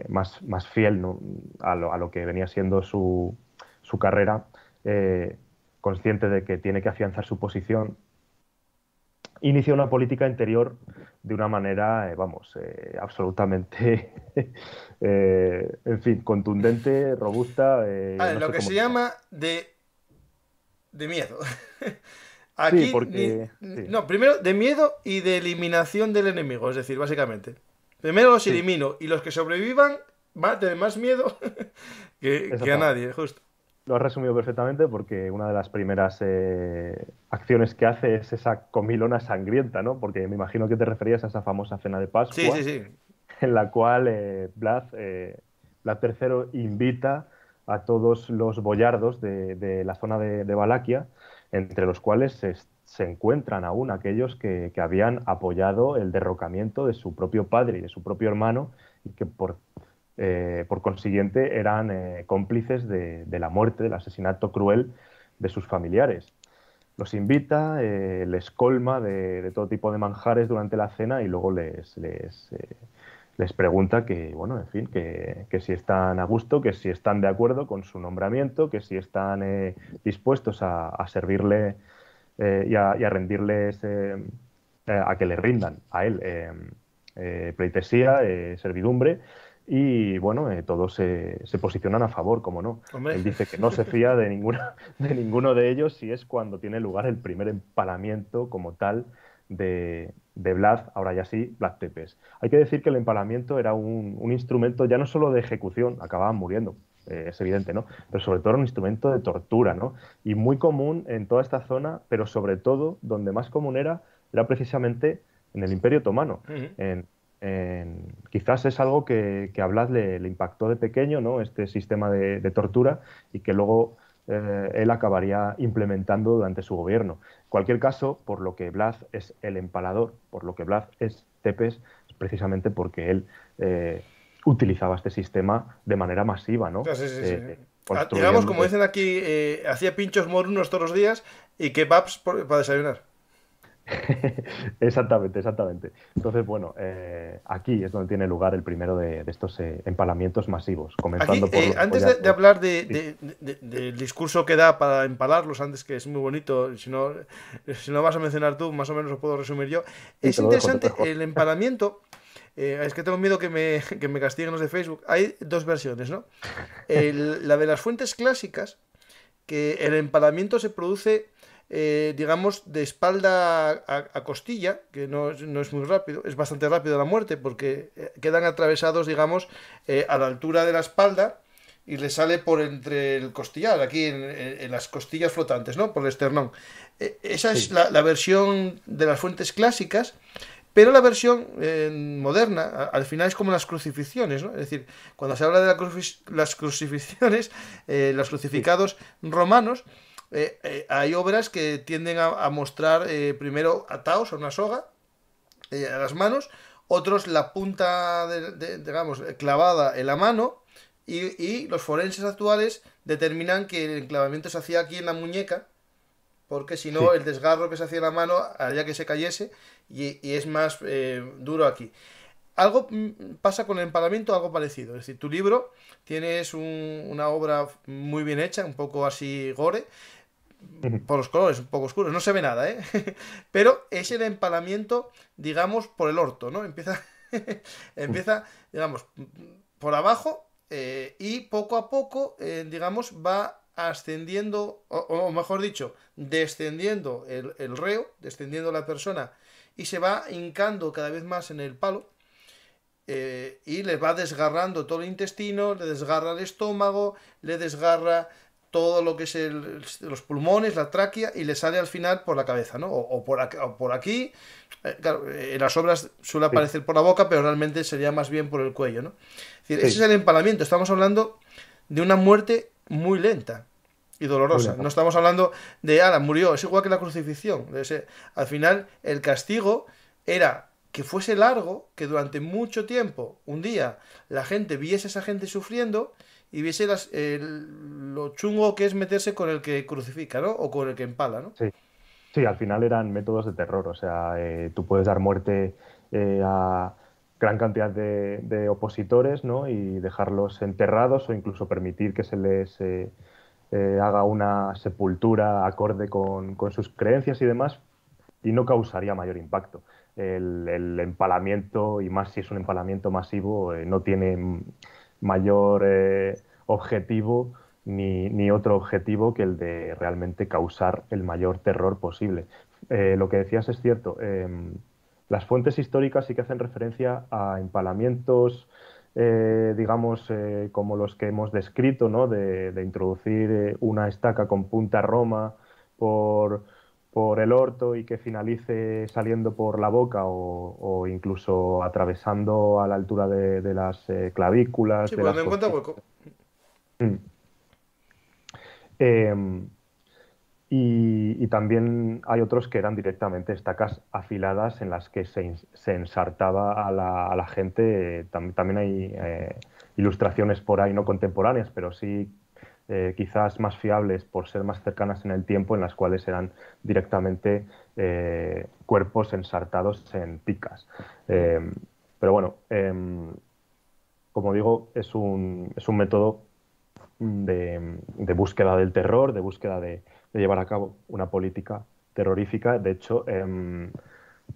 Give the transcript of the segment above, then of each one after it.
más fiel, ¿no?, a lo que venía siendo su carrera, consciente de que tiene que afianzar su posición, inicia una política interior de una manera, vamos, absolutamente, en fin, contundente, robusta, A ver, no lo sé que cómo se llamarlo. llama de miedo. Sí, Aquí, porque sí, no, primero de miedo y de eliminación del enemigo, es decir, básicamente. Primero los sí, elimino y los que sobrevivan van a tener más miedo que a exactamente. nadie, justo. Lo has resumido perfectamente porque una de las primeras acciones que hace es esa comilona sangrienta, ¿no? Porque me imagino que te referías a esa famosa cena de Sí, sí, Pascua, sí. en la cual Vlad III invita a todos los boyardos de la zona de Valaquia, entre los cuales se encuentran aún aquellos que habían apoyado el derrocamiento de su propio padre y de su propio hermano, y que por consiguiente eran cómplices de la muerte, del asesinato cruel de sus familiares. Los invita, les colma de todo tipo de manjares durante la cena y luego les pregunta que, bueno, en fin, que si están a gusto, que si están de acuerdo con su nombramiento, que si están dispuestos a servirle y a rendirles, a que le rindan a él pleitesía, servidumbre. Y bueno, todos se posicionan a favor, como no. Hombre. Él dice que no se fía de de ninguno de ellos, y es cuando tiene lugar el primer empalamiento como tal de Vlad, ahora ya sí, Vlad Tepes. Hay que decir que el empalamiento era un instrumento ya no solo de ejecución, acababan muriendo, es evidente, ¿no? Pero sobre todo era un instrumento de tortura, ¿no? Y muy común en toda esta zona, pero sobre todo donde más común era precisamente en el Imperio Otomano. Ujú. En, Quizás es algo que a Vlad le impactó de pequeño, ¿no?, este sistema de tortura, y que luego él acabaría implementando durante su gobierno. En cualquier caso, por lo que Vlad es el empalador, por lo que Vlad es Tepes, es precisamente porque él utilizaba este sistema de manera masiva, ¿no? Sí, sí, sí. Digamos, Construyendo. como dicen aquí, hacía pinchos morunos todos los días y kebabs para desayunar. Exactamente, exactamente. Entonces, bueno, aquí es donde tiene lugar el primero de estos empalamientos masivos, Aquí, comenzando por los antes de boyardos. hablar Sí, del discurso que da para empalarlos, antes que es muy bonito, si no vas a mencionar tú, más o menos lo puedo resumir yo, sí, es te lo dejo, te lo interesante dejo. el empalamiento. Es que tengo miedo que me castiguen los de Facebook. Hay dos versiones, ¿no? La de las fuentes clásicas, que el empalamiento se produce, digamos, de espalda a costilla, que no es muy rápido, es bastante rápido la muerte, porque quedan atravesados, digamos, a la altura de la espalda y le sale por entre el costillar, aquí en las costillas flotantes, ¿no? Por el esternón. Esa es Sí, la versión de las fuentes clásicas, pero la versión moderna, al final es como las crucifixiones, ¿no? Es decir, cuando se habla de las crucifixiones, los sí, crucificados romanos, hay obras que tienden a mostrar primero atados a una soga, a las manos, otros la punta, digamos, clavada en la mano, y los forenses actuales determinan que el enclavamiento se hacía aquí en la muñeca, porque si no sí. el desgarro que se hacía en la mano haría que se cayese y es más duro aquí. Algo pasa con el empalamiento, algo parecido. Es decir, tu libro tienes una obra muy bien hecha, un poco así gore, por los colores un poco oscuros, no se ve nada, ¿eh? Pero es el empalamiento, digamos, por el orto, ¿no? Empieza, digamos, por abajo y poco a poco, digamos, va ascendiendo, o mejor dicho, descendiendo el reo, descendiendo la persona y se va hincando cada vez más en el palo y le va desgarrando todo el intestino, le desgarra el estómago, le desgarra todo lo que es los pulmones, la tráquea y le sale al final por la cabeza, ¿no? O por aquí. Claro, en las obras suele Sí, aparecer por la boca, pero realmente sería más bien por el cuello, ¿no? Es decir, ese es sí, el empalamiento. Estamos hablando de una muerte muy lenta y muy dolorosa. lenta. No estamos hablando de, la murió. Es igual que la crucifixión. Al final, el castigo era que fuese largo, que durante mucho tiempo, un día, la gente viese a esa gente sufriendo y viese lo chungo que es meterse con el que crucifica, ¿no? O con el que empala, ¿no? Sí, sí, al final eran métodos de terror. O sea, tú puedes dar muerte a gran cantidad de opositores, ¿no? Y dejarlos enterrados o incluso permitir que se les haga una sepultura acorde con sus creencias y demás, y no causaría mayor impacto. El empalamiento, y más si es un empalamiento masivo, no tiene mayor objetivo ni otro objetivo que el de realmente causar el mayor terror posible. Lo que decías es cierto. Las fuentes históricas sí que hacen referencia a empalamientos, digamos, como los que hemos descrito, ¿no? De introducir una estaca con punta roma por el orto y que finalice saliendo por la boca o incluso atravesando a la altura de las clavículas, Sí, de por las donde encuentra costillas. hueco. Mm. Em, y también hay otros que eran directamente estacas afiladas en las que se ensartaba a la gente. También hay ilustraciones por ahí no contemporáneas, pero sí quizás más fiables por ser más cercanas en el tiempo, en las cuales eran directamente cuerpos ensartados en picas. Pero bueno, como digo, es un método de búsqueda del terror, de búsqueda de llevar a cabo una política terrorífica. De hecho, en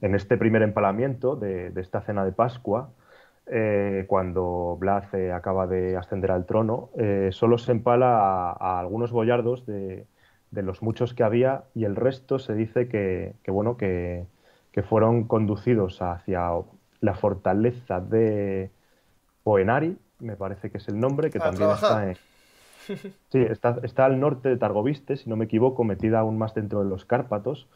este primer empalamiento de esta cena de Pascua, cuando Vlad acaba de ascender al trono, solo se empala a algunos boyardos de los muchos que había, y el resto se dice bueno, que fueron conducidos hacia la fortaleza de Poenari, me parece que es el nombre, que A también trabajar. está en... Sí, está al norte de Targoviste, si no me equivoco, metida aún más dentro de los Cárpatos,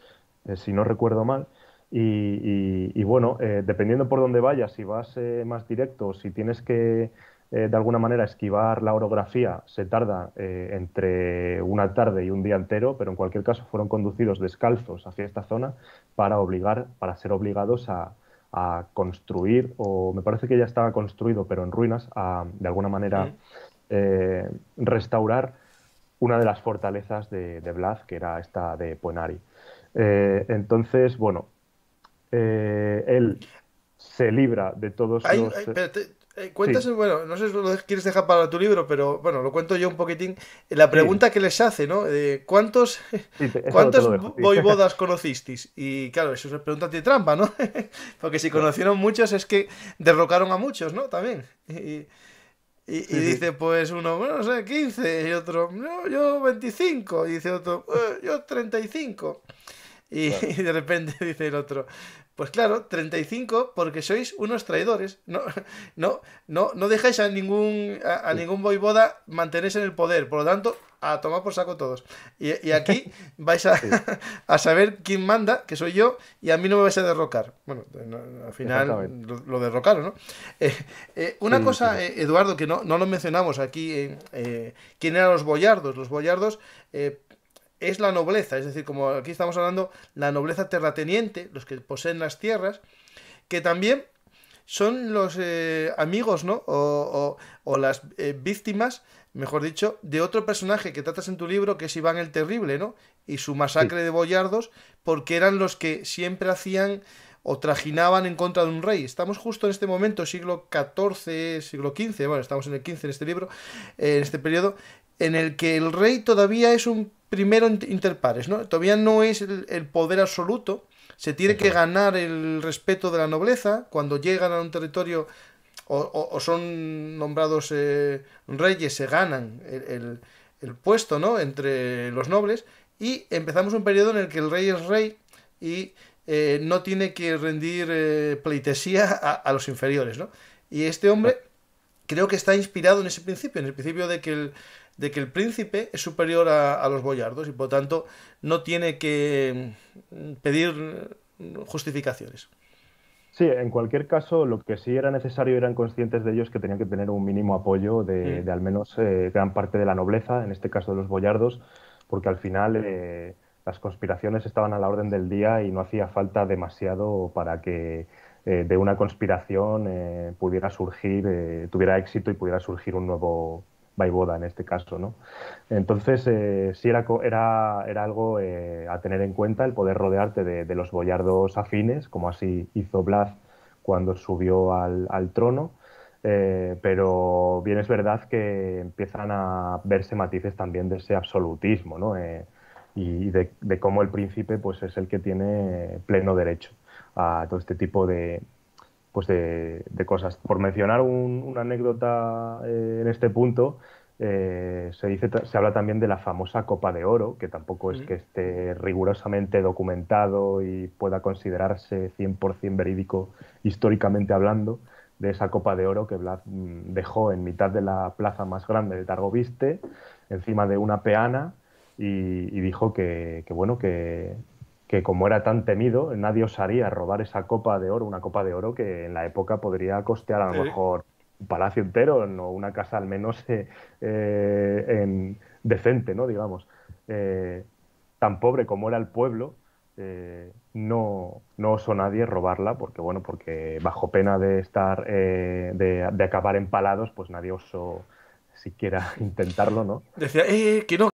si no recuerdo mal. Y bueno, dependiendo por dónde vayas, si vas más directo o si tienes que de alguna manera esquivar la orografía, se tarda entre una tarde y un día entero, pero en cualquier caso fueron conducidos descalzos hacia esta zona para ser obligados a construir, o me parece que ya estaba construido, pero en ruinas, de alguna manera Mm. restaurar una de las fortalezas de Vlad, que era esta de Puenari. Entonces, bueno, él se libra de todos los... Espérate, Sí, cuentas, bueno, no sé si lo quieres dejar para tu libro, pero bueno, lo cuento yo un poquitín. La sí, pregunta que les hace, ¿no? ¿Cuántos, sí, eso te cuántos lo dejo a ti. voivodas conocisteis? Y claro, eso es pregunta de trampa, ¿no? Porque si Bueno, conocieron muchos es que derrocaron a muchos, ¿no? También. Y sí, sí. dice pues uno, bueno, no sé, 15. Y otro, no, yo 25. Y dice otro, yo 35. Claro. Y de repente dice el otro, pues claro, 35 porque sois unos traidores. No, no dejáis a Sí, ningún voivoda mantenerse en el poder. Por lo tanto, a tomar por saco todos. Y aquí vais sí, a saber quién manda, que soy yo, y a mí no me vais a derrocar. Bueno, al final exactamente. lo derrocaron, ¿no? Una Sí, sí, sí. cosa, Eduardo, que no lo mencionamos aquí, ¿quién eran los boyardos? Los boyardos es la nobleza, es decir, como aquí estamos hablando, la nobleza terrateniente, los que poseen las tierras, que también son los amigos, ¿no? O las víctimas, mejor dicho, de otro personaje que tratas en tu libro, que es Iván el Terrible, ¿no? Y su Sí, masacre de boyardos, porque eran los que siempre hacían o trajinaban en contra de un rey. Estamos justo en este momento, siglo XIV, siglo XV, bueno, estamos en el XV en este libro, en este periodo, en el que el rey todavía es un primero inter pares, ¿no? Todavía no es el poder absoluto, se tiene que eso es. ganar el respeto de la nobleza cuando llegan a un territorio o son nombrados reyes, se ganan el puesto, ¿no? Entre los nobles y empezamos un periodo en el que el rey es rey y no tiene que rendir pleitesía a los inferiores, ¿no? Y este hombre creo que está inspirado en el principio de que el príncipe es superior a los boyardos y por tanto no tiene que pedir justificaciones. Sí, en cualquier caso, lo que sí era necesario, eran conscientes de ellos que tenían que tener un mínimo apoyo Mm. de al menos gran parte de la nobleza, en este caso de los boyardos, porque al final las conspiraciones estaban a la orden del día y no hacía falta demasiado para que de una conspiración pudiera surgir, tuviera éxito y pudiera surgir un nuevo vaivoda en este caso, ¿no? Entonces, sí era algo a tener en cuenta, el poder rodearte de los boyardos afines, como así hizo Vlad cuando subió al trono. Pero bien es verdad que empiezan a verse matices también de ese absolutismo, ¿no? Y de cómo el príncipe pues, es el que tiene pleno derecho a todo este tipo pues de cosas. Por mencionar una anécdota en este punto, se habla también de la famosa Copa de Oro, que tampoco es Mm. que esté rigurosamente documentado y pueda considerarse 100% verídico históricamente hablando, de esa Copa de Oro que Vlad dejó en mitad de la plaza más grande de Targoviste, encima de una peana, y dijo bueno, que como era tan temido, nadie osaría robar esa copa de oro, una copa de oro que en la época podría costear a lo Sí. mejor un palacio entero, no una casa al menos decente, ¿no? Digamos. Eh, Tan pobre como era el pueblo, no osó nadie robarla, porque bueno, porque bajo pena de estar, de acabar empalados, pues nadie osó siquiera intentarlo, ¿no? Decía, que no,